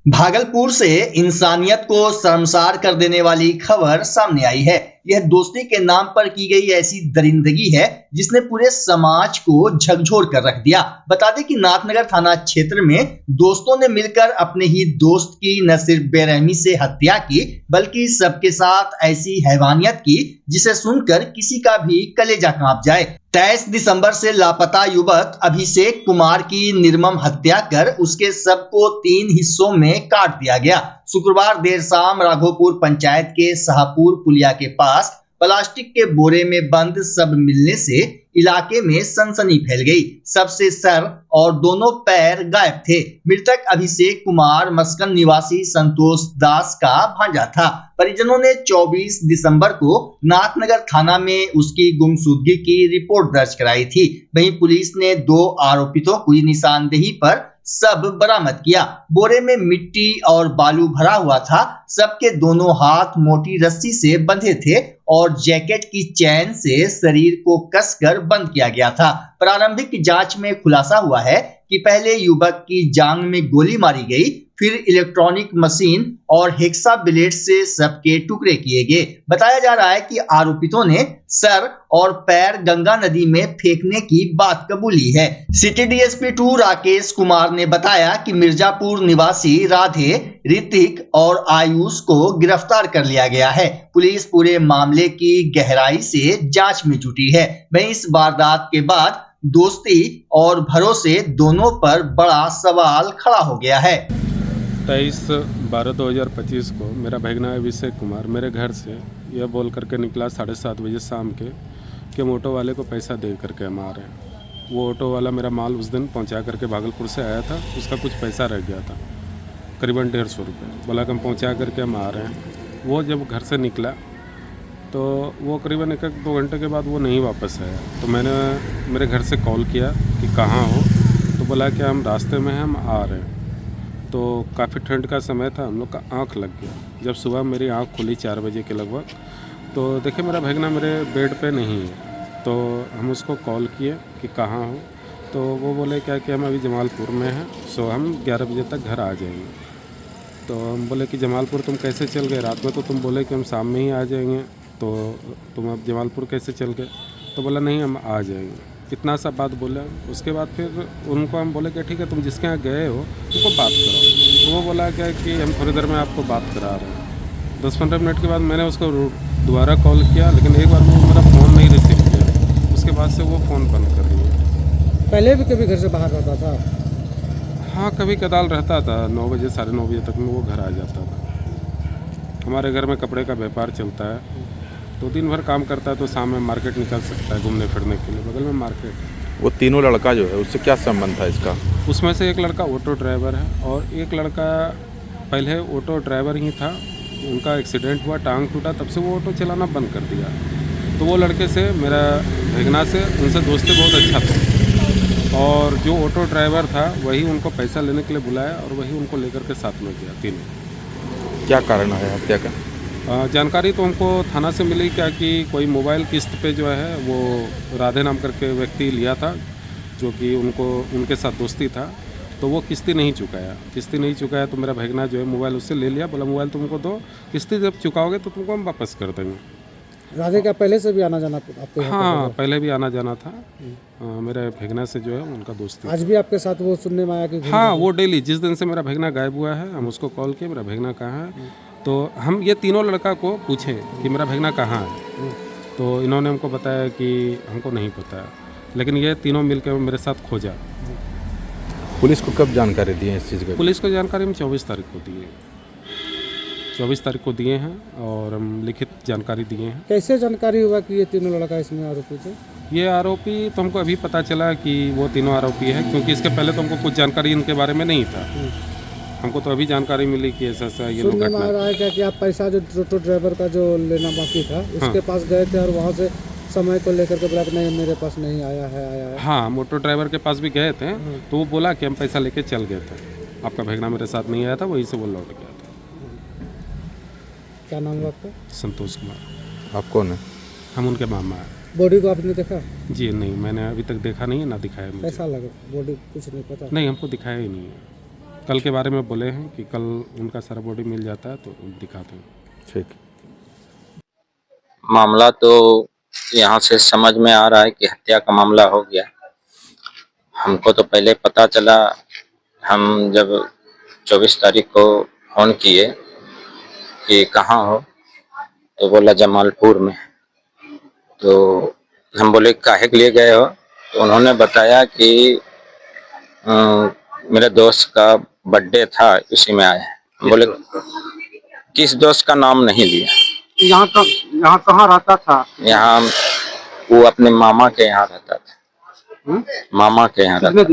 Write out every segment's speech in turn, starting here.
भागलपुर से इंसानियत को शर्मसार कर देने वाली खबर सामने आई है। यह दोस्ती के नाम पर की गई ऐसी दरिंदगी है जिसने पूरे समाज को झकझोर कर रख दिया। बता दें कि नाथनगर थाना क्षेत्र में दोस्तों ने मिलकर अपने ही दोस्त की न सिर्फ बेरहमी से हत्या की बल्कि सबके साथ ऐसी हैवानियत की जिसे सुनकर किसी का भी कलेजा कांप जाए। 23 दिसंबर से लापता युवक अभिषेक कुमार की निर्मम हत्या कर उसके शव को 3 हिस्सों में काट दिया गया। शुक्रवार देर शाम राघोपुर पंचायत के शाहपुर पुलिया के पास प्लास्टिक के बोरे में बंद शव मिलने से इलाके में सनसनी फैल गई। शव से सर और दोनों पैर गायब थे। मृतक अभिषेक कुमार मस्कन निवासी संतोष दास का भांजा था। परिजनों ने 24 दिसंबर को नाथनगर थाना में उसकी गुमशुदगी की रिपोर्ट दर्ज कराई थी। वहीं पुलिस ने 2 आरोपितों की निशानदेही पर शव बरामद किया। बोरे में मिट्टी और बालू भरा हुआ था। सबके दोनों हाथ मोटी रस्सी से बंधे थे और जैकेट की चैन से शरीर को कसकर बंद किया गया था। प्रारंभिक जांच में खुलासा हुआ है कि पहले युवक की जांघ में गोली मारी गई, फिर इलेक्ट्रॉनिक मशीन और हेक्सा ब्लेड से सबके टुकड़े किए गए। बताया जा रहा है कि आरोपितों ने सर और पैर गंगा नदी में फेंकने की बात कबूली है। सिटी डीएसपी 2 राकेश कुमार ने बताया कि मिर्जापुर निवासी राधे, ऋतिक और आयुष को गिरफ्तार कर लिया गया है। पुलिस पूरे मामले की गहराई से जांच में जुटी है। वहीं इस वारदात के बाद दोस्ती और भरोसे दोनों पर बड़ा सवाल खड़ा हो गया है। 23/12/2025 को मेरा भगना अभिषेक कुमार मेरे घर से यह बोल करके निकला 7:30 बजे शाम के कि हम ऑटो वाले को पैसा दे करके हम आ रहे हैं। वो ऑटो वाला मेरा माल उस दिन पहुंचा करके भागलपुर से आया था, उसका कुछ पैसा रह गया था, करीबन 150 रुपये। बोला कि हम पहुँचा करके हम आ रहे हैं। वो जब घर से निकला तो वो करीबन 1-2 घंटे के बाद वो नहीं वापस आया। तो मैंने मेरे घर से कॉल किया कि कहाँ हो, तो बोला कि हम रास्ते में हैं, हम आ रहे हैं। तो काफ़ी ठंड का समय था, हम लोग का आँख लग गया। जब सुबह मेरी आँख खुली 4 बजे के लगभग, तो देखिए मेरा भगना मेरे बेड पे नहीं है। तो हम उसको कॉल किए कि कहाँ हो, तो वो बोले क्या कि हम अभी जमालपुर में हैं, सो हम 11 बजे तक घर आ जाएंगे। तो हम बोले कि जमालपुर तुम कैसे चल गए? रात में तो तुम बोले कि हम शाम में ही आ जाएंगे, तो तुम अब जमालपुर कैसे चल गए? तो बोला नहीं हम आ जाएंगे। इतना सा बात बोला। उसके बाद फिर उनको हम बोले कि ठीक है तुम जिसके यहाँ गए हो उनको बात कराओ। तो वो बोला क्या कि हम थोड़ी देर में आपको बात करा रहे हैं। 10-15 मिनट के बाद मैंने उसको दोबारा कॉल किया, लेकिन एक बार वो मेरा फ़ोन नहीं रिसीव किया। उसके बाद से वो फ़ोन बंद कर रही है। पहले भी कभी घर से बाहर रहता था? हाँ, कभी कदाल रहता था। 9 बजे 9:30 बजे तक में वो घर आ जाता था। हमारे घर में कपड़े का व्यापार चलता है, तो दिन भर काम करता है, तो शाम में मार्केट निकल सकता है घूमने फिरने के लिए, बगल में मार्केट है। वो तीनों लड़का जो है उससे क्या संबंध था इसका? उसमें से एक लड़का ऑटो ड्राइवर है और एक लड़का पहले ऑटो ड्राइवर ही था। उनका एक्सीडेंट हुआ, टांग टूटा, तब से वो ऑटो चलाना बंद कर दिया। तो वो लड़के से मेरा भगना से उनसे दोस्ती बहुत अच्छा था, और जो ऑटो ड्राइवर था वही उनको पैसा लेने के लिए बुलाया और वही उनको लेकर के साथ में गया तीनों। क्या कारण है हत्या का? जानकारी तो हमको थाना से मिली क्या कि कोई मोबाइल किस्त पे जो है वो राधे नाम करके व्यक्ति लिया था, जो कि उनके साथ दोस्ती था। तो वो किस्ती नहीं चुकाया तो मेरा भगना जो है मोबाइल उससे ले लिया। बोला मोबाइल तुमको दो, किस्ती जब चुकाओगे तो तुमको हम वापस कर देंगे। राधे का पहले से भी आना जाना आपके? हाँ, पहले भी आना जाना था। मेरे भगना से जो है उनका दोस्ती। आज भी आपके साथ वो सुनने में आया कि? हाँ, वो डेली जिस दिन से मेरा भगना गायब हुआ है हम उसको कॉल किए, मेरा भगना कहाँ है। तो हम ये तीनों लड़का को पूछे कि मेरा भगना कहाँ है, तो इन्होंने हमको बताया कि हमको नहीं पता है, लेकिन ये तीनों मिलकर मेरे साथ खोजा। पुलिस को कब जानकारी दी है इस चीज़ की? पुलिस को जानकारी हम 24 तारीख को दिए। 24 तारीख को दिए हैं और हम लिखित जानकारी दिए हैं। कैसे जानकारी हुआ कि ये तीनों लड़का इसमें आरोपी थे? ये आरोपी तो हमको अभी पता चला कि वो तीनों आरोपी है, क्योंकि इसके पहले तो हमको कुछ जानकारी इनके बारे में नहीं था। हमको तो अभी जानकारी मिली कि ऐसा ये लोग घटना आ रहा है क्या कि आप पैसा जो ऑटो ड्राइवर का जो लेना बाकी था उसके पास गए थे और वहाँ से समय को लेकर के बोला कि नहीं मेरे पास नहीं आया है? हाँ, हम ऑटो ड्राइवर के पास भी गए थे, तो वो बोला कि हम पैसा लेके चल गए थे, आपका भगना मेरे साथ नहीं आया था, वहीं से वो लौट गया था। क्या नाम है आपका? संतोष कुमार। आप कौन है? हम उनके मामा हैं। बॉडी को आपने देखा? जी नहीं, मैंने अभी तक देखा नहीं है, ना दिखाया मुझे। कैसा लगा बॉडी? कुछ नहीं पता? नहीं, हमको दिखाया ही नहीं है। कल के बारे में बोले हैं कि कल उनका सारा बॉडी मिल जाता है तो दिखाते हैं। ठीक। मामला तो यहाँ से समझ में आ रहा है कि हत्या का मामला हो गया। हमको तो पहले पता चला, हम जब 24 तारीख को फ़ोन किए कि कहाँ हो, तो बोला जमालपुर में। तो हम बोले काहे के लिए गए हो, तो उन्होंने बताया कि मेरे दोस्त का बर्थडे था, उसी में आए हैं। हम बोले किस दोस्त का नाम नहीं लिया। यहाँ कहाँ रहता था? यहाँ वो अपने मामा के यहाँ रहता था। मामा के यहाँ रहता था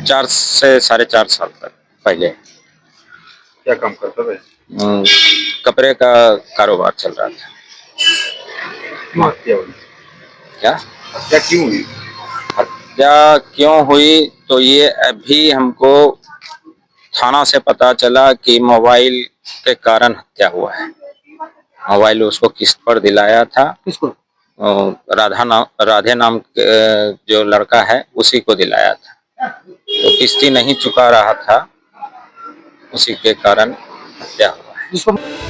4 से 4.5 साल तक पहले। क्या काम करता था? कपड़े का कारोबार चल रहा था। क्या हत्या क्यों हुई? हत्या क्यों हुई तो ये अभी हमको थाना से पता चला कि मोबाइल के कारण हत्या हुआ है। मोबाइल उसको किस्त पर दिलाया था। किसको? राधे नाम जो लड़का है उसी को दिलाया था, तो किस्ती नहीं चुका रहा था, उसी के कारण हत्या हुआ है।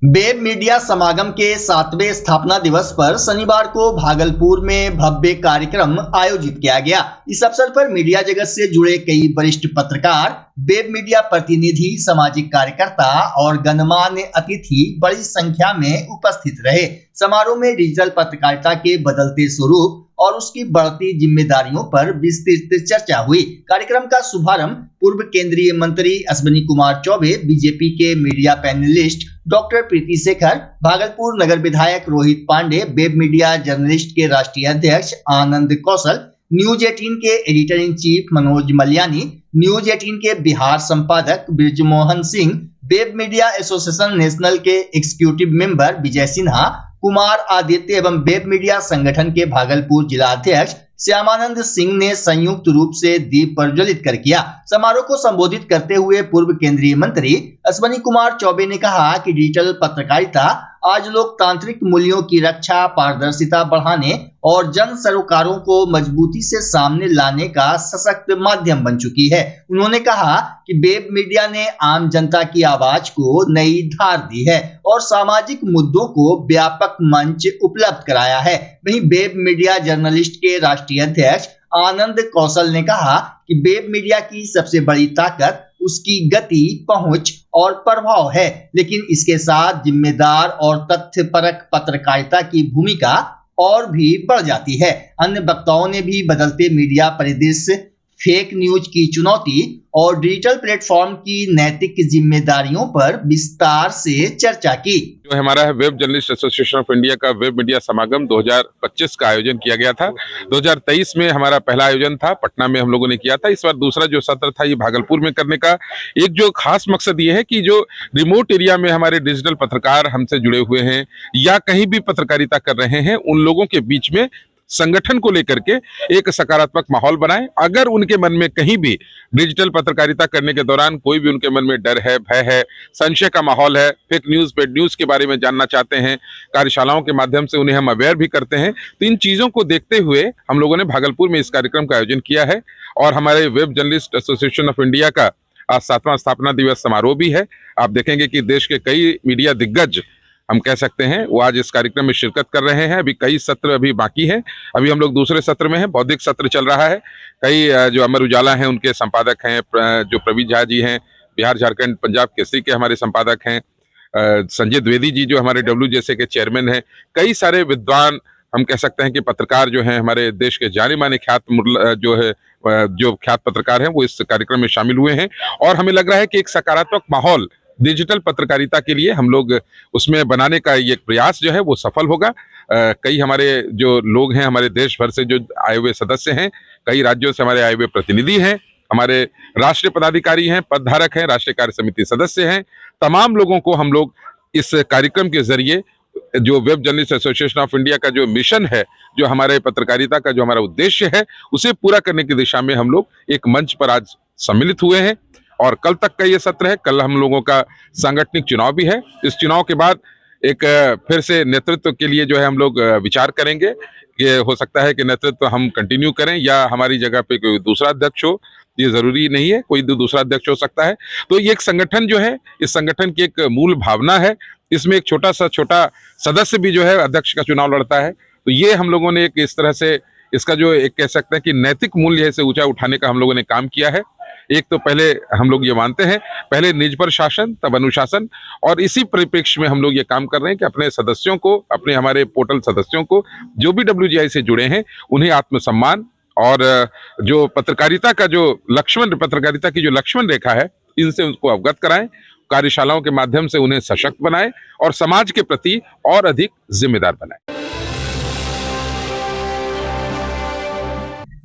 वेब मीडिया समागम के 7वें स्थापना दिवस पर शनिवार को भागलपुर में भव्य कार्यक्रम आयोजित किया गया। इस अवसर पर मीडिया जगत से जुड़े कई वरिष्ठ पत्रकार, वेब मीडिया प्रतिनिधि, सामाजिक कार्यकर्ता और गणमान्य अतिथि बड़ी संख्या में उपस्थित रहे। समारोह में डिजिटल पत्रकारिता के बदलते स्वरूप और उसकी बढ़ती जिम्मेदारियों पर विस्तृत चर्चा हुई। कार्यक्रम का शुभारंभ पूर्व केंद्रीय मंत्री अश्विनी कुमार चौबे, बीजेपी के media panelist doctor Preeti Shekhar, Bhagalpur नगर विधायक Rohit Pandey, web media journalist के राष्ट्रीय अध्यक्ष आनंद कौशल, न्यूज 18 के editor in chief Manoj Malyani, news 18 के बिहार संपादक Brijmohan Singh, web media association national के एग्जीक्यूटिव मेंबर विजय सिन्हा, कुमार आदित्य एवं वेब मीडिया संगठन के भागलपुर जिला अध्यक्ष श्यामानंद सिंह ने संयुक्त रूप से दीप प्रज्वलित कर किया। समारोह को संबोधित करते हुए पूर्व केंद्रीय मंत्री अश्विनी कुमार चौबे ने कहा कि डिजिटल पत्रकारिता आज लोकतांत्रिक मूल्यों की रक्षा, पारदर्शिता बढ़ाने और जन सरोकारों को मजबूती से सामने लाने का सशक्त माध्यम बन चुकी है। उन्होंने कहा कि वेब मीडिया ने आम जनता की आवाज को नई धार दी है और सामाजिक मुद्दों को व्यापक मंच उपलब्ध कराया है। वहीं वेब मीडिया जर्नलिस्ट के राष्ट्रीय अध्यक्ष आनंद कौशल ने कहा कि वेब मीडिया की सबसे बड़ी ताकत उसकी गति, पहुंच और प्रभाव है, लेकिन इसके साथ जिम्मेदार और तथ्यपरक पत्रकारिता की भूमिका और भी बढ़ जाती है। अन्य वक्ताओं ने भी बदलते मीडिया परिदृश्य, फेक न्यूज की चुनौती और डिजिटल प्लेटफॉर्म की नैतिक जिम्मेदारियों पर विस्तार से चर्चा की। जो हमारा है web journalist association of India का वेब मीडिया समागम 2025 का आयोजन किया गया था। 2023 में हमारा पहला आयोजन था, पटना में हम लोगों ने किया था। इस बार दूसरा जो सत्र था ये भागलपुर में करने का एक जो खास मकसद ये है कि जो रिमोट एरिया में हमारे डिजिटल पत्रकार हमसे जुड़े हुए हैं या कहीं भी पत्रकारिता कर रहे हैं, उन लोगों के बीच में संगठन को लेकर के एक सकारात्मक माहौल बनाएं। अगर उनके मन में कहीं भी डिजिटल पत्रकारिता करने के दौरान कोई भी उनके मन में डर है, भय है, संशय का माहौल है, फेक न्यूज, पेड न्यूज के बारे में जानना चाहते हैं, कार्यशालाओं के माध्यम से उन्हें हम अवेयर भी करते हैं, तो इन चीजों को देखते हुए हम लोगों ने भागलपुर में इस कार्यक्रम का आयोजन किया है। और हमारे web journalist association of India का आज 7वां स्थापना दिवस समारोह भी है। आप देखेंगे कि देश के कई मीडिया दिग्गज हम कह सकते हैं वो आज इस कार्यक्रम में शिरकत कर रहे हैं। अभी कई सत्र अभी बाकी हैं, अभी हम लोग दूसरे सत्र में हैं, बौद्धिक सत्र चल रहा है। कई जो अमर उजाला हैं उनके संपादक हैं, जो प्रवीण झा जी हैं, बिहार झारखंड पंजाब केसरी के हमारे संपादक हैं, संजय द्विवेदी जी जो हमारे WJSA के चेयरमैन हैं, कई सारे विद्वान हम कह सकते हैं कि पत्रकार जो हैं हमारे देश के जाने माने जो ख्यात पत्रकार हैं वो इस कार्यक्रम में शामिल हुए हैं। और हमें लग रहा है कि एक सकारात्मक माहौल डिजिटल पत्रकारिता के लिए हम लोग उसमें बनाने का ये प्रयास जो है वो सफल होगा। कई हमारे जो लोग हैं हमारे देश भर से जो आए हुए सदस्य हैं, कई राज्यों से हमारे आए हुए प्रतिनिधि हैं, हमारे राष्ट्रीय पदाधिकारी हैं, पदधारक हैं, राष्ट्रीय कार्य समिति सदस्य हैं, तमाम लोगों को हम लोग इस कार्यक्रम के जरिए जो web journalist association of India का जो मिशन है, जो हमारे पत्रकारिता का जो हमारा उद्देश्य है, उसे पूरा करने की दिशा में हम लोग एक मंच पर आज सम्मिलित हुए हैं। और कल तक का ये सत्र है। कल हम लोगों का सांगठनिक चुनाव भी है। इस चुनाव के बाद एक फिर से नेतृत्व के लिए जो है हम लोग विचार करेंगे कि हो सकता है कि नेतृत्व हम कंटिन्यू करें या हमारी जगह पे कोई दूसरा अध्यक्ष हो, ये जरूरी नहीं है, कोई दूसरा अध्यक्ष हो सकता है। तो ये एक संगठन जो है, इस संगठन की एक मूल भावना है, इसमें एक छोटा सदस्य भी जो है अध्यक्ष का चुनाव लड़ता है। तो ये हम लोगों ने एक इस तरह से इसका जो एक कह सकते हैं कि नैतिक मूल्य है इसे ऊंचा उठाने का हम लोगों ने काम किया है। एक तो पहले हम लोग ये मानते हैं, पहले निज पर शासन तब अनुशासन, और इसी परिप्रेक्ष्य में हम लोग ये काम कर रहे हैं कि अपने सदस्यों को, अपने हमारे पोर्टल सदस्यों को जो भी WGI से जुड़े हैं उन्हें आत्मसम्मान और जो पत्रकारिता की जो लक्ष्मण रेखा है इनसे उनको अवगत कराएं, कार्यशालाओं के माध्यम से उन्हें सशक्त बनाएं और समाज के प्रति और अधिक जिम्मेदार बनाएं।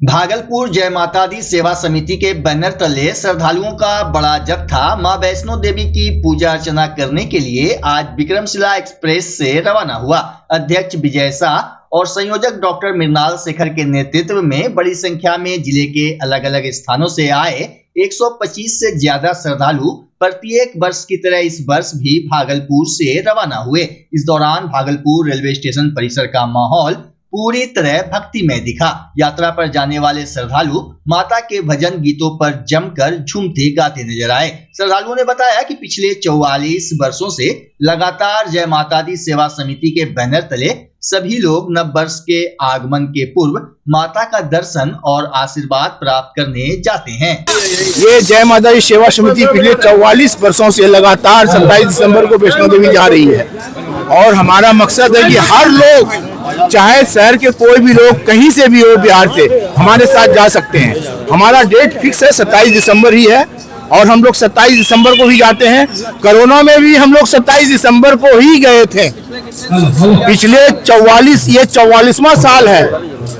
भागलपुर जय माता दी सेवा समिति के बैनर तले श्रद्धालुओं का बड़ा जत्था मां वैष्णो देवी की पूजा अर्चना करने के लिए आज विक्रमशिला एक्सप्रेस से रवाना हुआ। अध्यक्ष विजय शाह और संयोजक डॉक्टर मृणाल शेखर के नेतृत्व में बड़ी संख्या में जिले के अलग अलग स्थानों से आए 125 से ज्यादा श्रद्धालु प्रत्येक वर्ष की तरह इस वर्ष भी भागलपुर से रवाना हुए। इस दौरान भागलपुर रेलवे स्टेशन परिसर का माहौल पूरी तरह भक्तिमय दिखा। यात्रा पर जाने वाले श्रद्धालु माता के भजन गीतों पर जमकर झूमते गाते नजर आए। श्रद्धालुओं ने बताया कि पिछले 44 वर्षों से लगातार जय माता दी सेवा समिति के बैनर तले सभी लोग नव वर्ष के आगमन के पूर्व माता का दर्शन और आशीर्वाद प्राप्त करने जाते हैं। ये जय माता दी सेवा समिति पिछले 44 वर्षों से लगातार 27 दिसंबर को वैष्णो देवी जा रही है और हमारा मकसद है कि हर लोग, चाहे शहर के कोई भी लोग कहीं से भी हो बिहार से, हमारे साथ जा सकते हैं। हमारा डेट फिक्स है 27 दिसंबर ही है और हम लोग 27 दिसंबर को ही जाते हैं। कोरोना में भी हम लोग 27 दिसंबर को ही गए थे। पिछले 44वां साल है,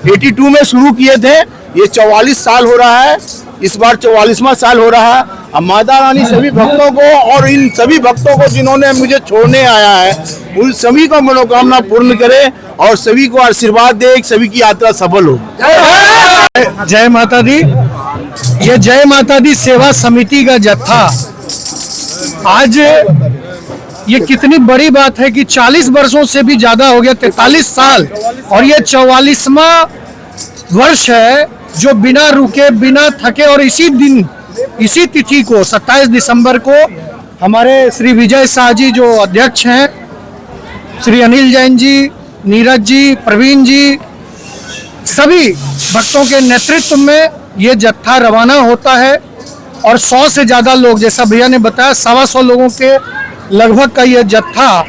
82 में शुरू किए थे, ये 44 साल हो रहा है, इस बार 44वां साल हो रहा है। अब माता रानी सभी भक्तों को और इन सभी भक्तों को जिन्होंने मुझे छोड़ने आया है उन सभी को मनोकामना पूर्ण करे और सभी को आशीर्वाद दे, सभी की यात्रा सफल हो। जय माता दी। ये जय माता दी सेवा समिति का जत्था आज ये कितनी बड़ी बात है कि 40 वर्षों से भी ज्यादा हो गया, 43 साल, और ये 44वां वर्ष है जो बिना रुके बिना थके और इसी दिन इसी तिथि को 27 दिसंबर को हमारे श्री विजय शाह जी जो अध्यक्ष हैं, श्री अनिल जैन जी, नीरज जी, प्रवीण जी, सभी भक्तों के नेतृत्व में ये जत्था रवाना होता है और 100 से ज़्यादा लोग, जैसा भैया ने बताया 125 लोगों के लगभग का ये जत्था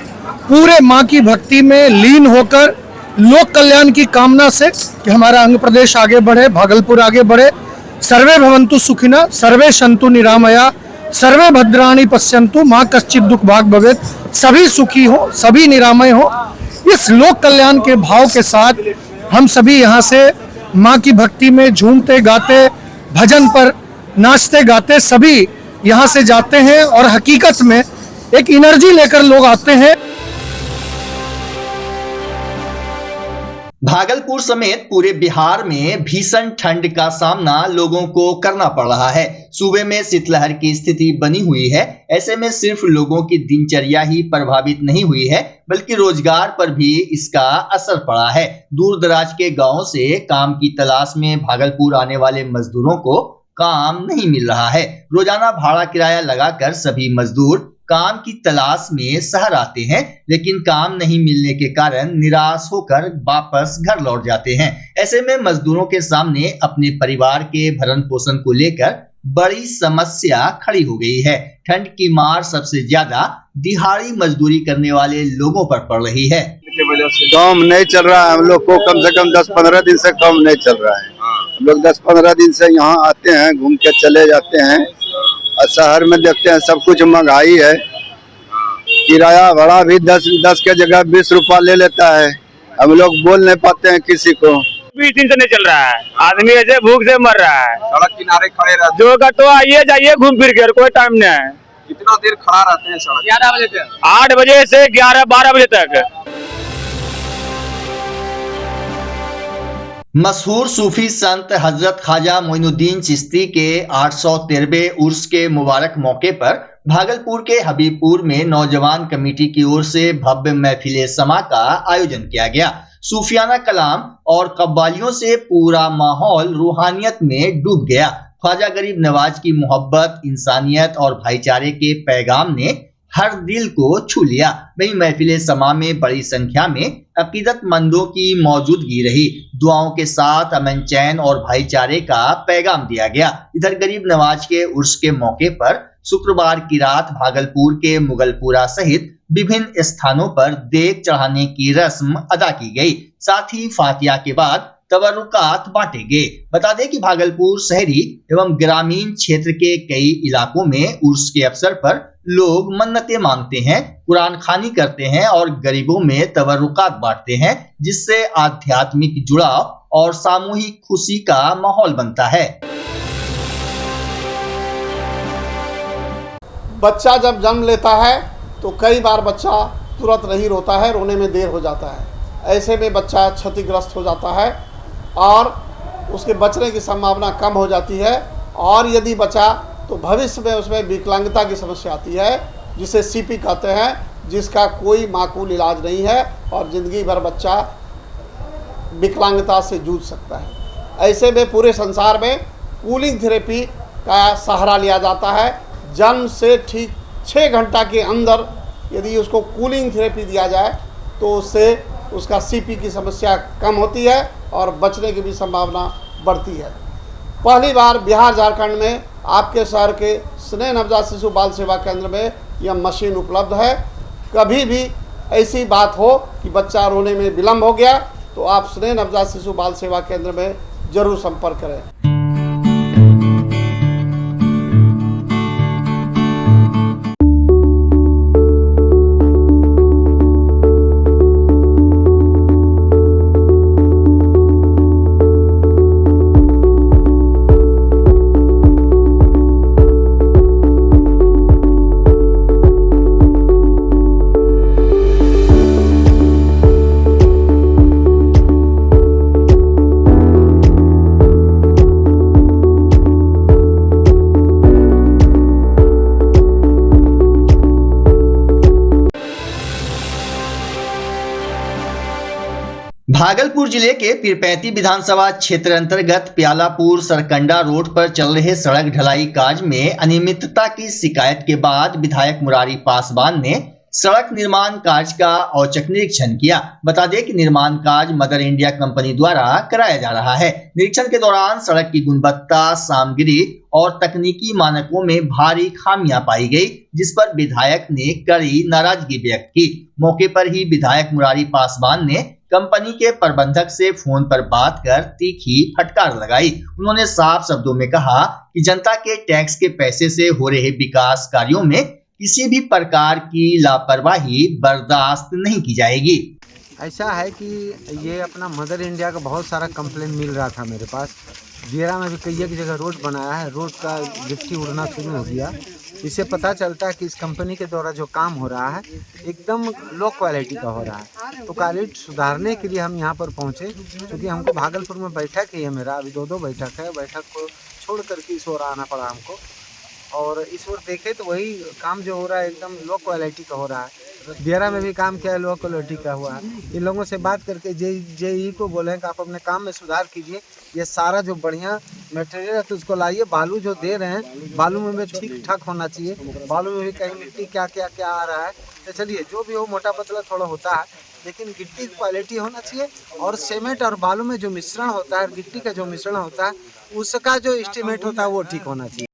पूरे माँ की भक्ति में लीन होकर लोक कल्याण की कामना से कि हमारा अंग प्रदेश आगे बढ़े, भागलपुर आगे बढ़े, सर्वे भवन्तु सुखिनः, सर्वे सन्तु निरामया, सर्वे भद्राणि पश्यन्तु, माँ कश्चित् दुख भाग भवेत्, सभी सुखी हो, सभी निरामय हो। इस लोक कल्याण के भाव के साथ हम सभी यहाँ से माँ की भक्ति में झूमते गाते, भजन पर नाचते गाते सभी यहाँ से जाते हैं और हकीकत में एक एनर्जी लेकर लोग आते हैं। भागलपुर समेत पूरे बिहार में भीषण ठंड का सामना लोगों को करना पड़ रहा है। सूबे में शीतलहर की स्थिति बनी हुई है। ऐसे में सिर्फ लोगों की दिनचर्या ही प्रभावित नहीं हुई है बल्कि रोजगार पर भी इसका असर पड़ा है। दूर दराज के गांवों से काम की तलाश में भागलपुर आने वाले मजदूरों को काम नहीं मिल रहा है। रोजाना भाड़ा किराया लगाकर सभी मजदूर काम की तलाश में शहर आते हैं, लेकिन काम नहीं मिलने के कारण निराश होकर वापस घर लौट जाते हैं। ऐसे में मजदूरों के सामने अपने परिवार के भरण पोषण को लेकर बड़ी समस्या खड़ी हो गई है। ठंड की मार सबसे ज्यादा दिहाड़ी मजदूरी करने वाले लोगों पर पड़ रही है। काम नहीं चल रहा है, हम लोग को कम से कम 10-15 दिन से काम नहीं चल रहा है। हम लोग 10-15 दिन से यहाँ आते हैं, घूम के चले जाते हैं और शहर में देखते हैं सब कुछ महंगाई है। किराया भाड़ा भी 10 के जगह 20 रुपया ले लेता है। हम लोग बोल नहीं पाते हैं किसी को। 20 दिन से नहीं चल रहा है, आदमी ऐसे भूख से मर रहा है। सड़क किनारे खड़े रहते जो का तो आइए जाइए घूम फिर के, कोई टाइम नहीं है। कितना देर खड़ा रहते हैं सड़क? 11 बजे तक, 8 बजे से 11-12 बजे तक। मशहूर सूफी संत हजरत ख्वाजा मोइनुद्दीन चिश्ती के 813वें उर्स के मुबारक मौके पर भागलपुर के हबीबपुर में नौजवान कमेटी की ओर से भव्य महफिल समा का आयोजन किया गया। सूफियाना कलाम और कव्वालियों से पूरा माहौल रूहानियत में डूब गया। ख्वाजा गरीब नवाज की मोहब्बत, इंसानियत और भाईचारे के पैगाम ने हर दिल को छू लिया। वहीं महफिल समा में बड़ी संख्या में अकीदतमंदों की मौजूदगी रही। दुआओं के साथ अमन, चैन और भाईचारे का पैगाम दिया गया। इधर गरीब नवाज के उर्स के मौके पर शुक्रवार की रात भागलपुर के मुगलपुरा सहित विभिन्न स्थानों पर देग चढ़ाने की रस्म अदा की गई। साथ ही फातिहा के बाद तबरुकात बांटे गए। बता दें कि भागलपुर शहरी एवं ग्रामीण क्षेत्र के कई इलाकों में उर्स के अवसर पर लोग मन्नतें मांगते हैं, कुरान खानी करते हैं और गरीबों में तबरुकात बांटते हैं, जिससे आध्यात्मिक जुड़ाव और सामूहिक खुशी का माहौल बनता है। बच्चा जब जन्म लेता है तो कई बार बच्चा तुरंत नहीं रोता है, रोने में देर हो जाता है। ऐसे में बच्चा क्षतिग्रस्त हो जाता है और उसके बचने की संभावना कम हो जाती है। और यदि बचा तो भविष्य में उसमें विकलांगता की समस्या आती है, जिसे सीपी कहते हैं, जिसका कोई माकूल इलाज नहीं है और ज़िंदगी भर बच्चा विकलांगता से जूझ सकता है। ऐसे में पूरे संसार में कूलिंग थेरेपी का सहारा लिया जाता है। जन्म से ठीक 6 घंटा के अंदर यदि उसको कूलिंग थेरेपी दिया जाए तो उससे उसका सीपी की समस्या कम होती है और बचने की भी संभावना बढ़ती है। पहली बार बिहार झारखंड में आपके शहर के स्नेह नवजात शिशु बाल सेवा केंद्र में यह मशीन उपलब्ध है। कभी भी ऐसी बात हो कि बच्चा रोने में विलम्ब हो गया तो आप स्नेह नवजात शिशु बाल सेवा केंद्र में जरूर संपर्क करें। भागलपुर जिले के पीरपैंती विधानसभा क्षेत्र अंतर्गत प्यालापुर सरकंडा रोड पर चल रहे सड़क ढलाई कार्य में अनियमितता की शिकायत के बाद विधायक मुरारी पासवान ने सड़क निर्माण कार्य का औचक निरीक्षण किया। बता दें कि निर्माण कार्य मदर इंडिया कंपनी द्वारा कराया जा रहा है। निरीक्षण के दौरान सड़क की गुणवत्ता, सामग्री और तकनीकी मानकों में भारी खामियां पाई गई, जिस पर विधायक ने कड़ी नाराजगी व्यक्त की। मौके पर ही विधायक मुरारी पासवान ने कंपनी के प्रबंधक से फोन पर बात कर तीखी फटकार लगाई। उन्होंने साफ शब्दों में कहा कि जनता के टैक्स के पैसे से हो रहे विकास कार्यों में किसी भी प्रकार की लापरवाही बर्दाश्त नहीं की जाएगी। ऐसा है कि ये अपना मदर इंडिया का बहुत सारा कंप्लेन मिल रहा था मेरे पास। दियरा में भी कई एक जगह रोड बनाया है, रोड का गिट्टी उड़ना शुरू हो गया। इससे पता चलता है कि इस कंपनी के द्वारा जो काम हो रहा है एकदम लो क्वालिटी का हो रहा है। तो क्वालिटी सुधारने के लिए हम यहाँ पर पहुँचे, क्योंकि हमको भागलपुर में बैठक है मेरा, अभी 2 बैठक है। बैठक को छोड़ करके इस ओर आना पड़ा हमको, और इस ओर देखे तो वही काम जो हो रहा है एकदम लो क्वालिटी का हो रहा है। दियरा में भी काम किया है, लो क्वालिटी का हुआ है। इन लोगों से बात करके जेई को बोले कि आप अपने काम में सुधार कीजिए, ये सारा जो बढ़िया मटेरियल है तो उसको लाइए। बालू जो दे रहे हैं, बालू में भी ठीक ठाक होना चाहिए। बालू में भी कहीं मिट्टी क्या आ रहा है। तो चलिए जो भी हो, मोटा पतला थोड़ा होता है, लेकिन गिट्टी की क्वालिटी होना चाहिए। और सीमेंट और बालू में जो मिश्रण होता है, गिट्टी का जो मिश्रण होता है, उसका जो एस्टीमेट होता है वो ठीक होना चाहिए।